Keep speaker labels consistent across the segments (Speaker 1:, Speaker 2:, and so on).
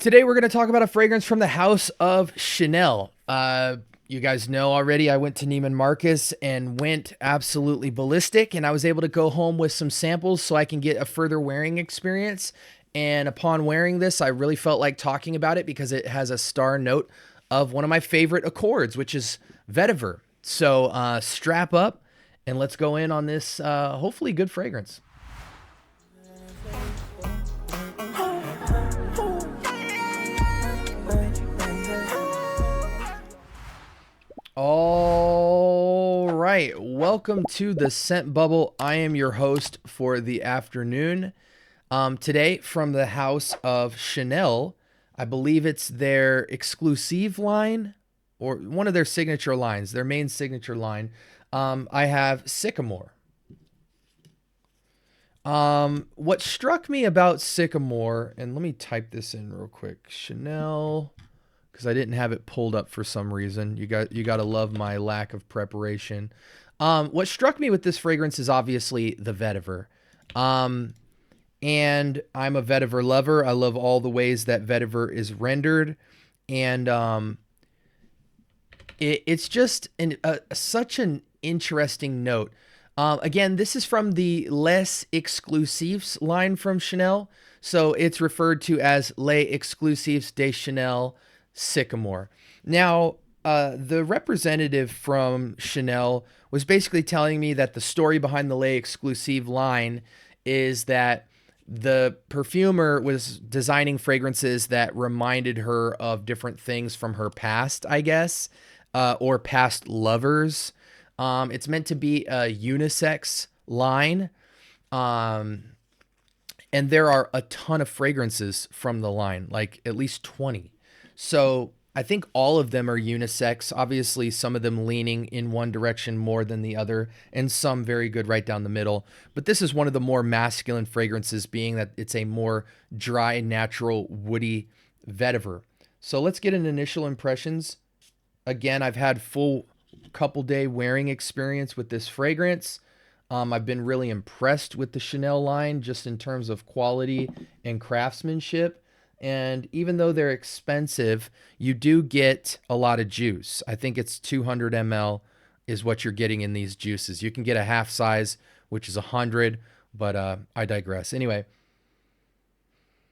Speaker 1: Today we're going to talk about a fragrance from the house of Chanel. You guys know already I went to Neiman Marcus and went absolutely ballistic, and I was able to go home with some samples so I can get a further wearing experience. And upon wearing this, I really felt like talking about it because it has a star note of one of my favorite accords, which is vetiver. So strap up and let's go in on this hopefully good fragrance. All right, welcome to the Scent Bubble. I am your host for the afternoon. Today, from the house of Chanel, I believe it's their exclusive line or one of their signature lines, their main signature line. I have Sycomore. What struck me about Sycomore, and let me type this in real quick, Chanel, because I didn't have it pulled up for some reason. You got to love my lack of preparation. What struck me with this fragrance is obviously the vetiver. And I'm a vetiver lover. I love all the ways that vetiver is rendered. And it's just such an interesting note. Again, this is from the Les Exclusives line from Chanel. So it's referred to as Les Exclusives de Chanel Sycomore. Now, the representative from Chanel was basically telling me that the story behind the Les Exclusive line is that the perfumer was designing fragrances that reminded her of different things from her past, I guess, or past lovers. It's meant to be a unisex line. And there are a ton of fragrances from the line, like at least 20. So I think all of them are unisex. Obviously, some of them leaning in one direction more than the other, and some very good right down the middle. But this is one of the more masculine fragrances, being that it's a more dry, natural, woody vetiver. So let's get an initial impressions. Again, I've had full couple day wearing experience with this fragrance. I've been really impressed with the Chanel line just in terms of quality and craftsmanship. And even though they're expensive, you do get a lot of juice. I think it's 200 ml is what you're getting in these juices. You can get a half size, which is 100, but I digress. Anyway,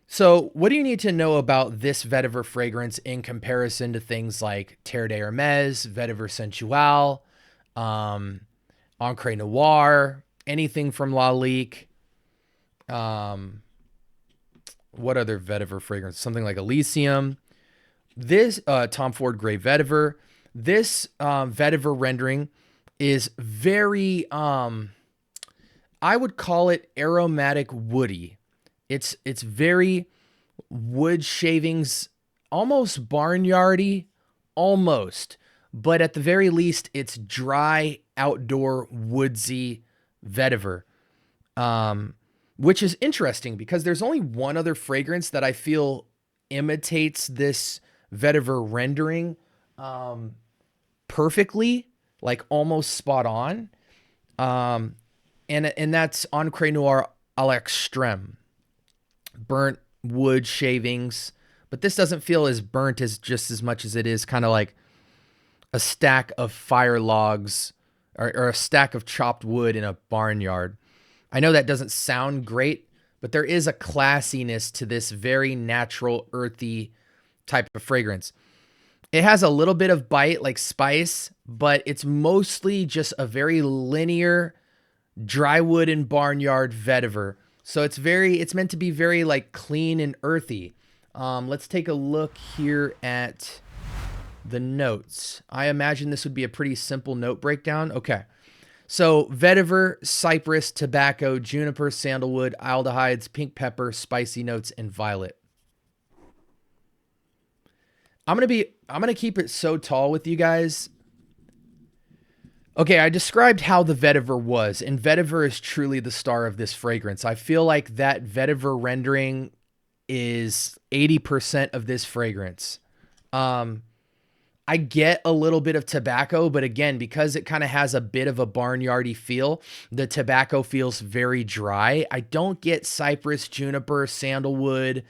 Speaker 1: so what do you need to know about this vetiver fragrance in comparison to things like Terre d'Hermès, Vetiver Sensual, Encre Noir, anything from Lalique? What other vetiver fragrance? Something like Elysium. This Tom Ford Grey Vetiver. This vetiver rendering is very, I would call it aromatic woody. It's very wood shavings, almost barnyardy, almost. But at the very least, it's dry, outdoor, woodsy vetiver. Which is interesting because there's only one other fragrance that I feel imitates this vetiver rendering perfectly, like almost spot on. And that's Encre Noir à l'extrême. Burnt wood shavings. But this doesn't feel as burnt as just as much as it is kind of like a stack of fire logs or a stack of chopped wood in a barnyard. I know that doesn't sound great, but there is a classiness to this very natural, earthy type of fragrance. It has a little bit of bite, like spice, but it's mostly just a very linear dry wood and barnyard vetiver. So it's meant to be very like clean and earthy. Let's take a look here at the notes. I imagine this would be a pretty simple note breakdown. Okay. So vetiver, cypress, tobacco, juniper, sandalwood, aldehydes, pink pepper, spicy notes, and violet. I'm going to keep it so tall with you guys. Okay, I described how the vetiver was, and vetiver is truly the star of this fragrance. I feel like that vetiver rendering is 80% of this fragrance. I get a little bit of tobacco, but again, because it kind of has a bit of a barnyardy feel, the tobacco feels very dry. I don't get cypress, juniper, sandalwood,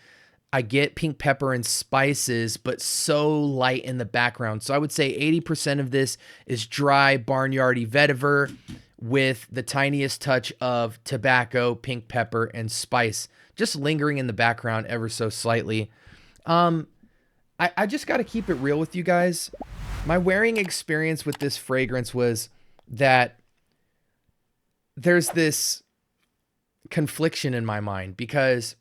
Speaker 1: I get pink pepper and spices, but so light in the background. So I would say 80% of this is dry barnyardy vetiver with the tiniest touch of tobacco, pink pepper, and spice, just lingering in the background ever so slightly. I just got to keep it real with you guys. My wearing experience with this fragrance was that there's this confliction in my mind because,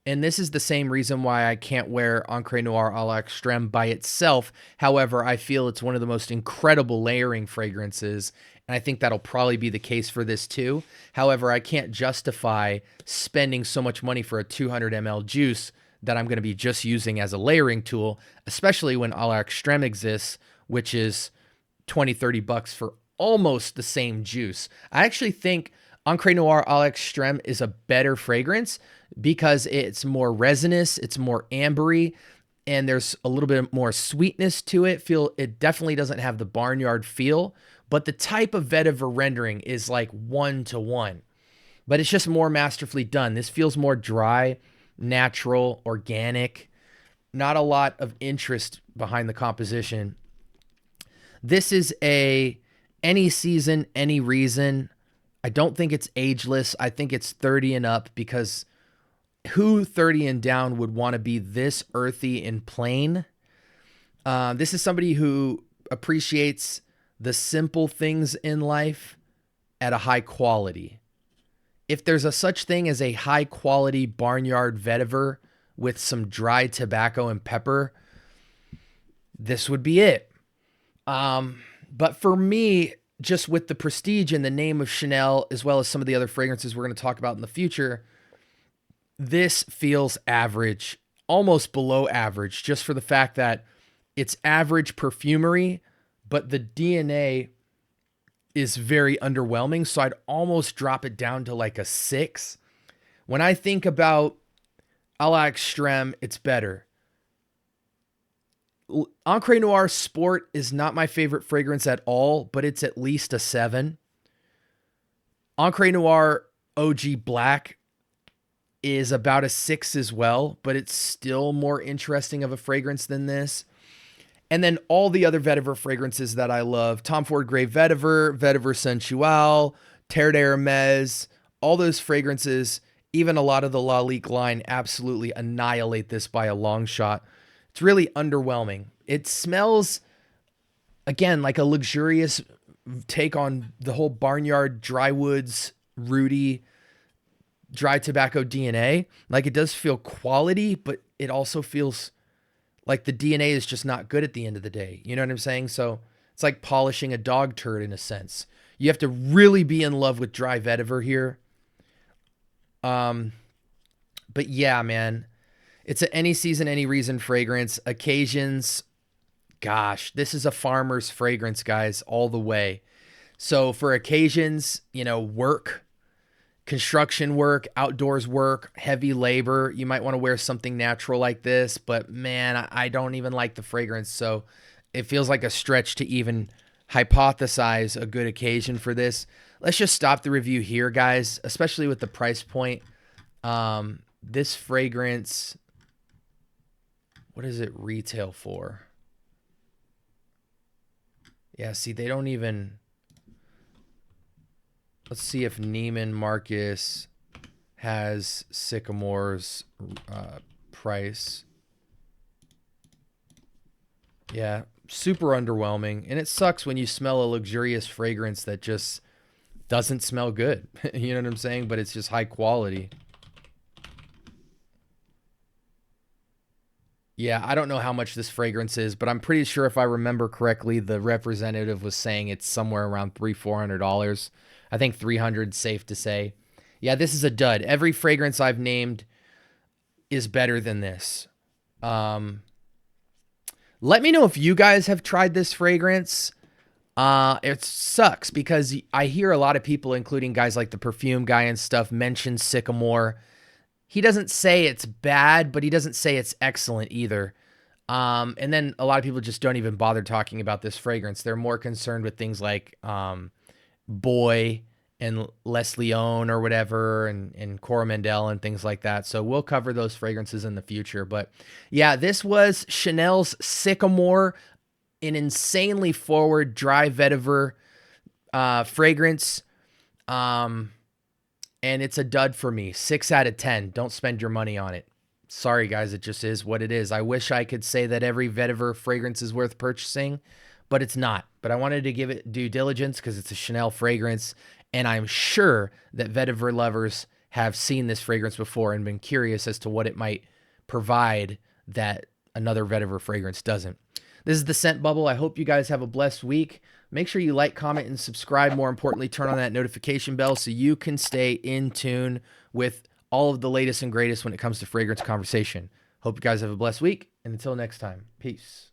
Speaker 1: and this is the same reason why I can't wear Encre Noir à l'Extrême by itself. However, I feel it's one of the most incredible layering fragrances, and I think that'll probably be the case for this too. However, I can't justify spending so much money for a 200 ml juice that I'm going to be just using as a layering tool, especially when à l'Extrême exists, which is 20, 30 bucks for almost the same juice. I actually think Encre Noir à l'Extrême is a better fragrance because it's more resinous, it's more ambery, and there's a little bit more sweetness to it. It definitely doesn't have the barnyard feel, but the type of vetiver rendering is like 1-to-1. But it's just more masterfully done. This feels more dry, natural, organic. Not a lot of interest behind the composition. This is a any season, any reason. I don't think it's ageless. I think it's 30 and up because who 30 and down would want to be this earthy and plain? This is somebody who appreciates the simple things in life at a high quality. If there's a such thing as a high quality barnyard vetiver with some dry tobacco and pepper, this would be it. But for me, just with the prestige and the name of Chanel, as well as some of the other fragrances we're going to talk about in the future, this feels average, almost below average, just for the fact that it's average perfumery, but the DNA is very underwhelming. So I'd almost drop it down to like a 6. When I think about à l'Extrême, it's better. Encre Noir Sport is not my favorite fragrance at all, but it's at least a 7. Encre Noir OG Black is about a 6 as well, but it's still more interesting of a fragrance than this. And then all the other vetiver fragrances that I love, Tom Ford Grey Vetiver, Vetiver Sensual, Terre d'Hermès, all those fragrances, even a lot of the Lalique line absolutely annihilate this by a long shot. It's really underwhelming. It smells, again, like a luxurious take on the whole barnyard dry woods, rooty, dry tobacco DNA. Like it does feel quality, but it also feels like the DNA is just not good at the end of the day. You know what I'm saying? So it's like polishing a dog turd in a sense. You have to really be in love with dry vetiver here. But yeah, man, it's a any season, any reason fragrance. Occasions, gosh, this is a farmer's fragrance, guys, all the way. So for occasions, work, construction work, outdoors work, heavy labor, you might want to wear something natural like this, but man, I don't even like the fragrance. So it feels like a stretch to even hypothesize a good occasion for this. Let's just stop the review here, guys, especially with the price point. This fragrance, what does it retail for? Yeah, see, they don't even... Let's see if Neiman Marcus has Sycamore's price. Yeah, super underwhelming. And it sucks when you smell a luxurious fragrance that just doesn't smell good. You know what I'm saying? But it's just high quality. Yeah, I don't know how much this fragrance is, but I'm pretty sure if I remember correctly, the representative was saying it's somewhere around $300-400. I think 300 safe to say. Yeah, this is a dud. Every fragrance I've named is better than this. Let me know if you guys have tried this fragrance. It sucks because I hear a lot of people, including guys like the perfume guy and stuff, mention Sycomore. He doesn't say it's bad, but he doesn't say it's excellent either. And then a lot of people just don't even bother talking about this fragrance. They're more concerned with things like Boy and Les Leon or whatever, and Coromandel and things like that. So we'll cover those fragrances in the future. But yeah, this was Chanel's Sycomore, an insanely forward dry vetiver fragrance. And it's a dud for me. 6 out of 10. Don't spend your money on it. Sorry, guys. It just is what it is. I wish I could say that every vetiver fragrance is worth purchasing, but it's not. But I wanted to give it due diligence because it's a Chanel fragrance, and I'm sure that vetiver lovers have seen this fragrance before and been curious as to what it might provide that another vetiver fragrance doesn't. This is the Scent Bubble. I hope you guys have a blessed week. Make sure you like, comment, and subscribe. More importantly, turn on that notification bell so you can stay in tune with all of the latest and greatest when it comes to fragrance conversation. Hope you guys have a blessed week, and until next time, peace.